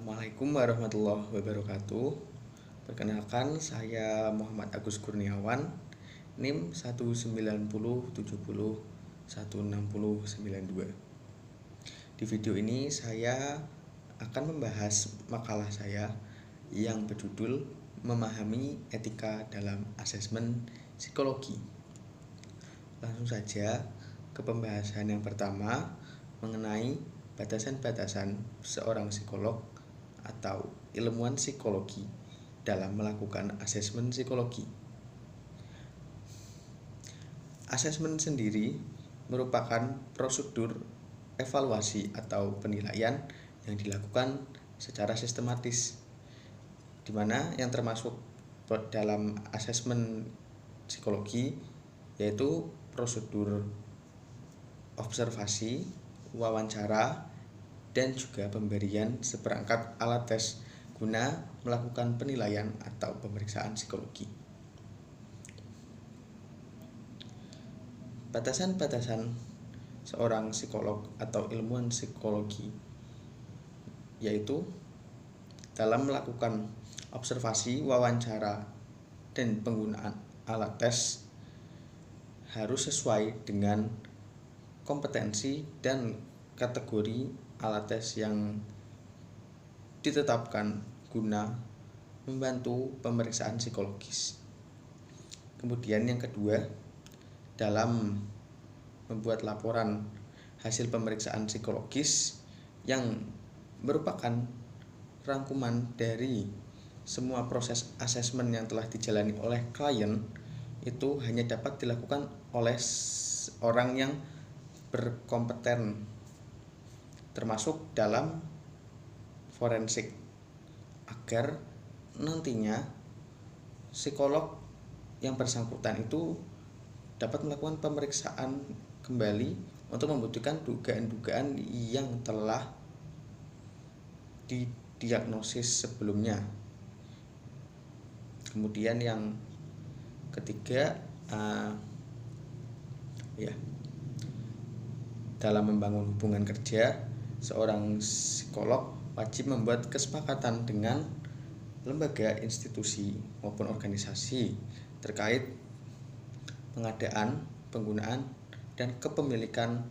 Assalamualaikum warahmatullahi wabarakatuh. Perkenalkan, saya Muhammad Agus Kurniawan, NIM 19070160092. Di video ini saya akan membahas makalah saya yang berjudul Memahami Etika dalam Asesmen Psikologi. Langsung saja ke pembahasan yang pertama mengenai batasan-batasan seorang psikolog atau ilmuwan psikologi dalam melakukan asesmen psikologi. Asesmen sendiri merupakan prosedur evaluasi atau penilaian yang dilakukan secara sistematis, di mana yang termasuk dalam asesmen psikologi yaitu prosedur observasi, wawancara, dan juga pemberian seperangkat alat tes guna melakukan penilaian atau pemeriksaan psikologi. Batasan-batasan seorang psikolog atau ilmuwan psikologi yaitu dalam melakukan observasi, wawancara, dan penggunaan alat tes harus sesuai dengan kompetensi dan kategori alat tes yang ditetapkan guna membantu pemeriksaan psikologis. Kemudian yang kedua, dalam membuat laporan hasil pemeriksaan psikologis yang merupakan rangkuman dari semua proses asesmen yang telah dijalani oleh klien, itu hanya dapat dilakukan oleh orang yang berkompeten, termasuk dalam forensik, agar nantinya psikolog yang bersangkutan itu dapat melakukan pemeriksaan kembali untuk membuktikan dugaan-dugaan yang telah didiagnosis sebelumnya. Kemudian yang ketiga, dalam membangun hubungan kerja, seorang psikolog wajib membuat kesepakatan dengan lembaga, institusi, maupun organisasi terkait pengadaan, penggunaan, dan kepemilikan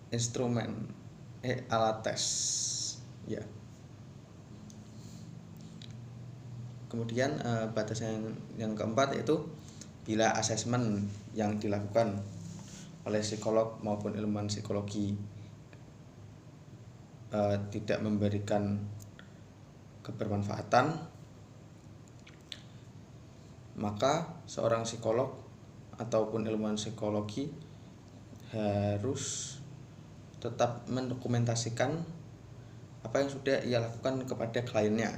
instrumen alat tes. Kemudian batasan yang keempat yaitu bila asesmen yang dilakukan oleh psikolog maupun ilmuwan psikologi tidak memberikan kebermanfaatan, maka seorang psikolog ataupun ilmuwan psikologi harus tetap mendokumentasikan apa yang sudah ia lakukan kepada kliennya.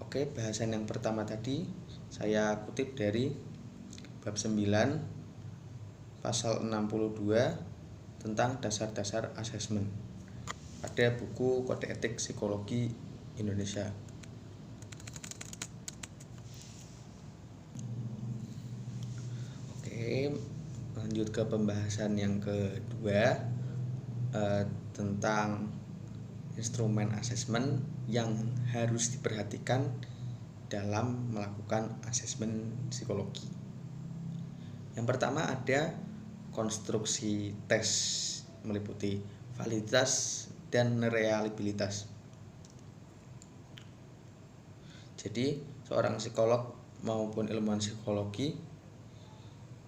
Oke, bahasan yang pertama tadi saya kutip dari bab 9 pasal 62 tentang dasar-dasar asesmen pada buku Kode Etik Psikologi Indonesia. Oke, lanjut ke pembahasan yang kedua tentang instrumen asesmen yang harus diperhatikan dalam melakukan asesmen psikologi. Yang pertama ada konstruksi tes, meliputi validitas dan reliabilitas. Jadi seorang psikolog maupun ilmuwan psikologi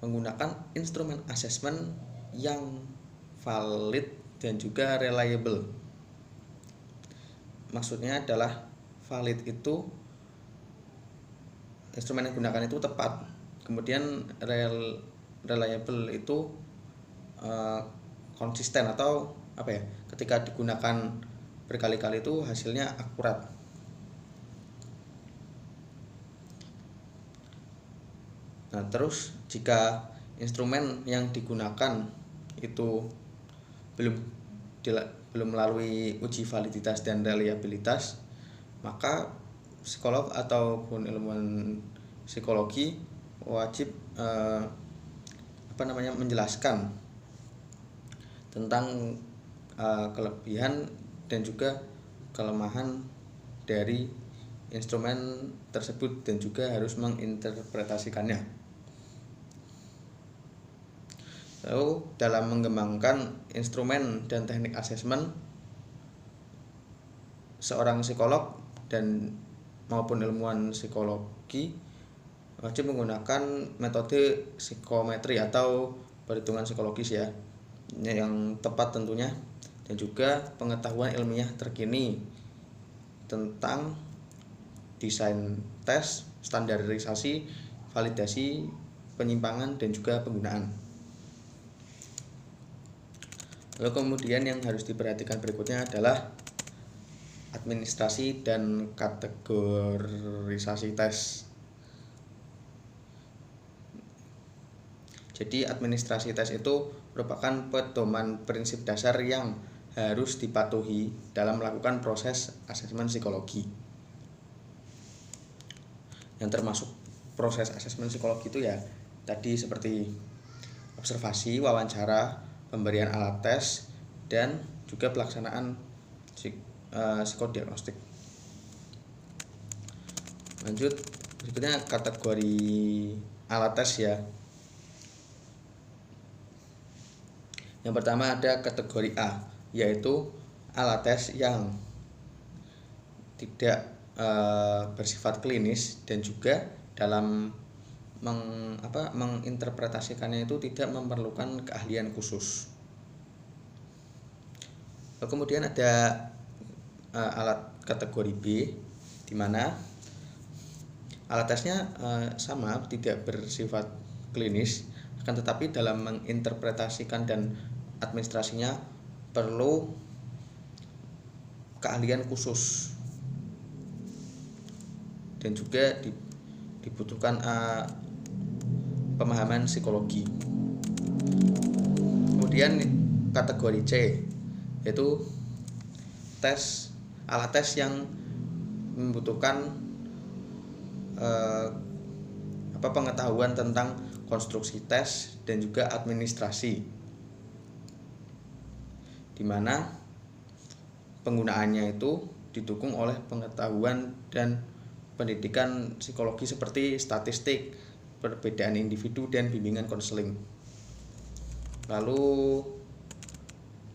menggunakan instrumen asesmen yang valid dan juga reliable. Maksudnya adalah valid itu instrumen yang digunakan itu tepat, kemudian reliable itu konsisten atau ketika digunakan berkali-kali itu hasilnya akurat. Nah, terus jika instrumen yang digunakan itu belum melalui uji validitas dan reliabilitas, maka psikolog ataupun ilmuwan psikologi wajib menjelaskan tentang kelebihan dan juga kelemahan dari instrumen tersebut dan juga harus menginterpretasikannya. Lalu dalam mengembangkan instrumen dan teknik asesmen, seorang psikolog dan maupun ilmuwan psikologi wajib menggunakan metode psikometri atau perhitungan psikologis ya, yang tepat tentunya, dan juga pengetahuan ilmiah terkini tentang desain tes, standarisasi, validasi, penyimpangan, dan juga penggunaan. Lalu kemudian yang harus diperhatikan berikutnya adalah administrasi dan kategorisasi tes. Jadi administrasi tes itu merupakan pedoman prinsip dasar yang harus dipatuhi dalam melakukan proses asesmen psikologi. Yang termasuk proses asesmen psikologi itu ya tadi seperti observasi, wawancara, pemberian alat tes, dan juga pelaksanaan psikodiagnostik. Lanjut, berikutnya kategori alat tes ya. Yang pertama ada kategori A, yaitu alat tes yang tidak bersifat klinis dan juga dalam menginterpretasikannya itu tidak memerlukan keahlian khusus. Kemudian ada alat kategori B, di mana alat tesnya sama, tidak bersifat klinis, akan tetapi dalam menginterpretasikan dan administrasinya perlu keahlian khusus dan juga dibutuhkan pemahaman psikologi. Kemudian kategori C, yaitu alat tes yang membutuhkan pengetahuan tentang konstruksi tes dan juga administrasi, di mana penggunaannya itu didukung oleh pengetahuan dan pendidikan psikologi seperti statistik, perbedaan individu, dan bimbingan konseling. Lalu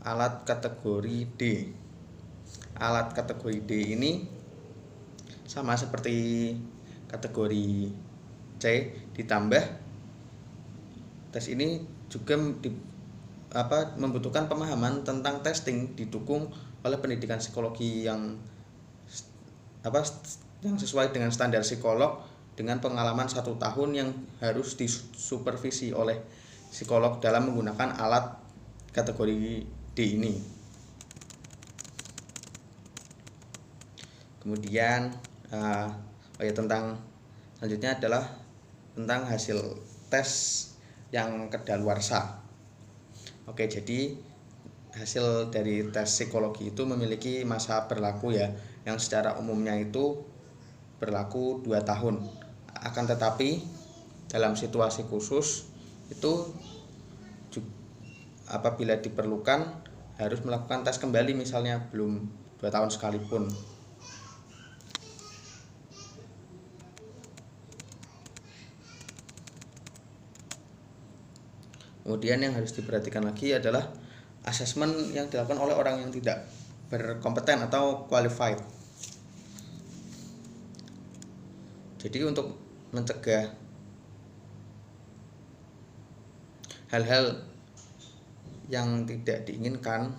alat kategori D. Alat kategori D ini sama seperti kategori C, ditambah tes ini juga membutuhkan pemahaman tentang testing, didukung oleh pendidikan psikologi yang sesuai dengan standar psikolog dengan pengalaman 1 tahun yang harus disupervisi oleh psikolog dalam menggunakan alat kategori D ini. Kemudian tentang selanjutnya adalah tentang hasil tes yang kedaluarsa. Oke, jadi hasil dari tes psikologi itu memiliki masa berlaku ya, yang secara umumnya itu berlaku 2 tahun. Akan tetapi dalam situasi khusus itu apabila diperlukan harus melakukan tes kembali, misalnya belum 2 tahun sekalipun. Kemudian yang harus diperhatikan lagi adalah asesmen yang dilakukan oleh orang yang tidak berkompeten atau qualified. Jadi untuk mencegah hal-hal yang tidak diinginkan,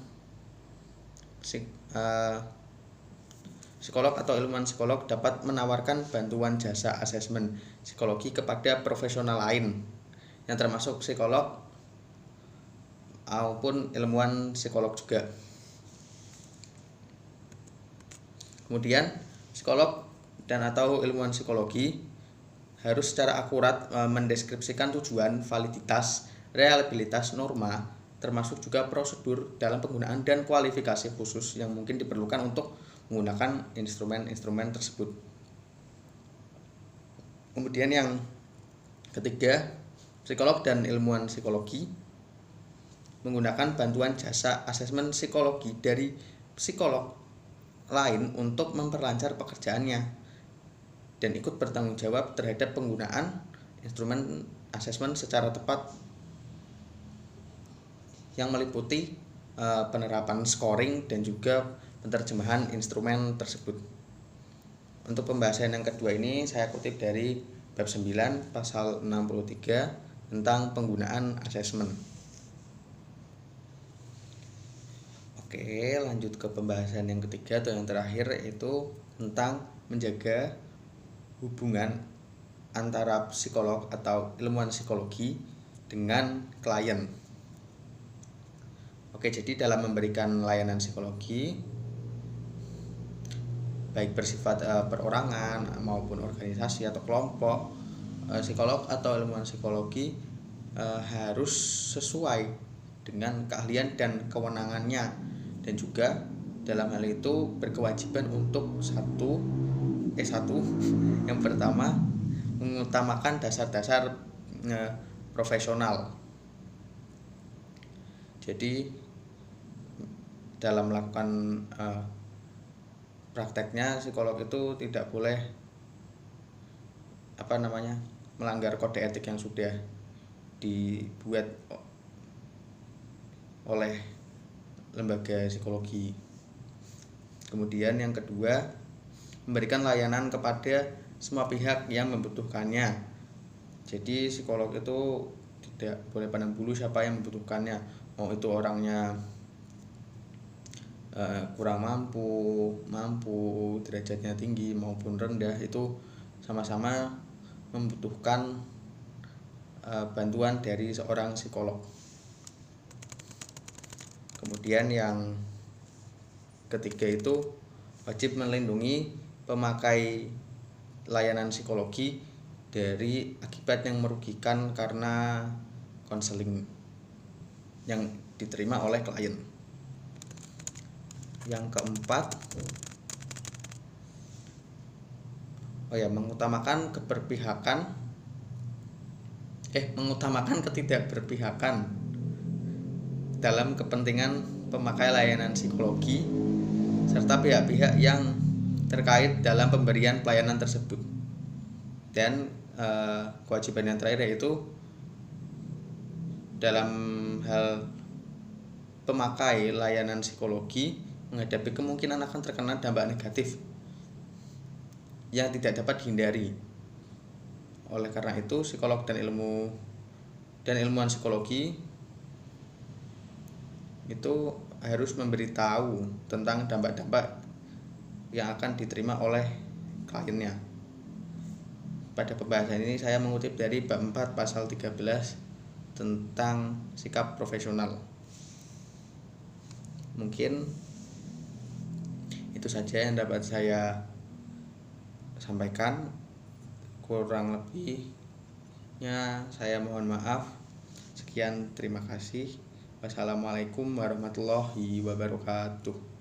psikolog atau ilmuwan psikolog dapat menawarkan bantuan jasa asesmen psikologi kepada profesional lain yang termasuk psikolog maupun ilmuwan psikolog juga. Kemudian psikolog dan atau ilmuwan psikologi harus secara akurat mendeskripsikan tujuan, validitas, reliabilitas norma, termasuk juga prosedur dalam penggunaan dan kualifikasi khusus yang mungkin diperlukan untuk menggunakan instrumen-instrumen tersebut. Kemudian yang ketiga, psikolog dan ilmuwan psikologi menggunakan bantuan jasa asesmen psikologi dari psikolog lain untuk memperlancar pekerjaannya dan ikut bertanggung jawab terhadap penggunaan instrumen asesmen secara tepat yang meliputi penerapan scoring dan juga penerjemahan instrumen tersebut. Untuk pembahasan yang kedua ini saya kutip dari bab 9 pasal 63 tentang penggunaan asesmen. Oke, lanjut ke pembahasan yang ketiga atau yang terakhir, yaitu tentang menjaga hubungan antara psikolog atau ilmuwan psikologi dengan klien. Oke, jadi dalam memberikan layanan psikologi baik bersifat perorangan maupun organisasi atau kelompok, psikolog atau ilmuwan psikologi harus sesuai dengan keahlian dan kewenangannya, dan juga dalam hal itu berkewajiban untuk satu yang pertama mengutamakan dasar-dasar profesional. Jadi dalam melakukan prakteknya, psikolog itu tidak boleh melanggar kode etik yang sudah dibuat oleh lembaga psikologi. Kemudian yang kedua, memberikan layanan kepada semua pihak yang membutuhkannya. Jadi psikolog itu tidak boleh pandang bulu siapa yang membutuhkannya, mau itu orangnya kurang mampu, derajatnya tinggi maupun rendah, itu sama-sama membutuhkan bantuan dari seorang psikolog. Kemudian yang ketiga itu wajib melindungi pemakai layanan psikologi dari akibat yang merugikan karena konseling yang diterima oleh klien. Yang keempat, mengutamakan ketidakberpihakan dalam kepentingan pemakai layanan psikologi serta pihak-pihak yang terkait dalam pemberian pelayanan tersebut. Dan kewajiban yang terakhir yaitu dalam hal pemakai layanan psikologi menghadapi kemungkinan akan terkena dampak negatif yang tidak dapat dihindari. Oleh karena itu, psikolog dan ilmuwan psikologi itu harus memberitahu tentang dampak-dampak yang akan diterima oleh kliennya. Pada pembahasan ini saya mengutip dari bab 4 pasal 13 tentang sikap profesional. Mungkin itu saja yang dapat saya sampaikan. Kurang lebihnya saya mohon maaf. Sekian, terima kasih. Wassalamualaikum warahmatullahi wabarakatuh.